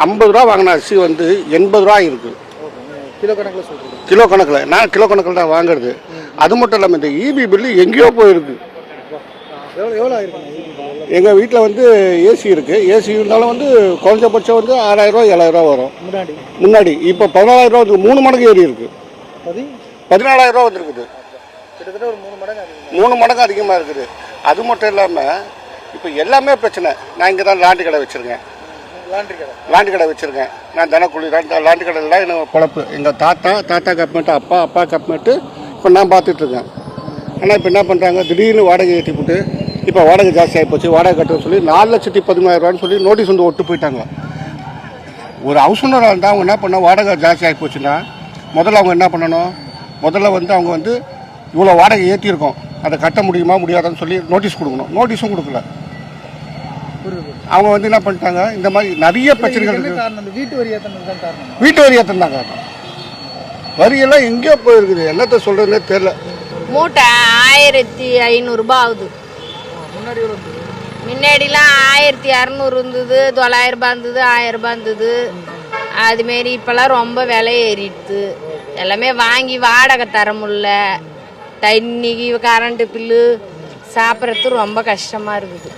50 ரூபா வாங்கின அரிசி வந்து 80 ரூபா இருக்குது. கிலோ கணக்கில் சொல்கிறீங்க? கிலோ கணக்கில், நான் கிலோ கணக்கில் தான் வாங்குறது. அது மட்டும் இல்லாமல் இந்த இபி பில்லு எங்கேயோ போயிருக்கு. எவ்வளோ ஆயிருக்குங்க? எங்கள் வீட்டில் வந்து ஏசி இருக்குது. ஏசி இருந்தாலும் வந்து குறைஞ்சபட்சம் வந்து 6000 ரூபா 7000 ரூபா வரும் முன்னாடி. இப்போ 14000 ரூபா வந்து 3 மடங்கு ஏறி இருக்குது. 14000 ரூபா வந்துருக்குது. கிட்டத்தட்ட ஒரு 3 மடங்கு 3 மடங்கு அதிகமாக இருக்குது. அது மட்டும் இல்லாமல் இப்போ எல்லாமே பிரச்சனை. நான் இங்கே தான் லாண்ட்ரி கடை வச்சுருக்கேன். லாண்ட்ரி கடை வச்சுருக்கேன். நான் தினக்கூலி லாண்ட்ரி கடையில் தான் எனக்கு பொழப்பு. எங்கள் தாத்தா கப்மெண்ட்டு, அப்பா கப்மெண்ட்டு இப்போ நான் பார்த்துட்ருக்கேன். ஆனால் இப்போ என்ன பண்ணுறாங்க, திடீர்னு வாடகை ஏற்றி போட்டு இப்போ வாடகை ஜாஸ்தி ஆகி போச்சு, வாடகை கட்டுன்னு சொல்லி 4,13,000 சொல்லி நோட்டீஸ் வந்து ஒட்டு போயிட்டாங்க. ஒரு ஹவுஸ் ஓனராக இருந்தால் அவங்க என்ன பண்ணால், வாடகை ஜாஸ்தி ஆகி போச்சுன்னா முதல்ல அவங்க என்ன பண்ணணும், முதல்ல வந்து அவங்க வந்து இவ்வளோ வாடகை ஏற்றிருக்கோம், அதை கட்ட முடியுமா முடியாதான்னு சொல்லி நோட்டீஸ் கொடுக்கணும். நோட்டீஸும் கொடுக்கல. அவங்க வந்து என்ன பண்ணிட்டாங்க, இந்த மாதிரி நிறைய பிரச்சனைகள் இருக்குது. வீட்டு வரி ஏற்றணும் காரணம். வீட்டு வரி ஏற்றணும் தான் காரணம். வரியெல்லாம் எங்கேயோ போயிருக்குது, என்னத்தை சொல்கிறதுனே தெரில. மூட்டை 1500 ரூபாய் ஆகுது. முன்னாடிலாம் 1200 இருந்தது, 900 ரூபாய் இருந்தது, 1000 ரூபாய் இருந்தது. அதுமாரி இப்போல்லாம் ரொம்ப விலை ஏறிடுது. எல்லாமே வாங்கி வாடகை தர முடியல. தண்ணி, கரண்ட்டு பில்லு, சாப்பிட்றது ரொம்ப கஷ்டமாக இருக்குது.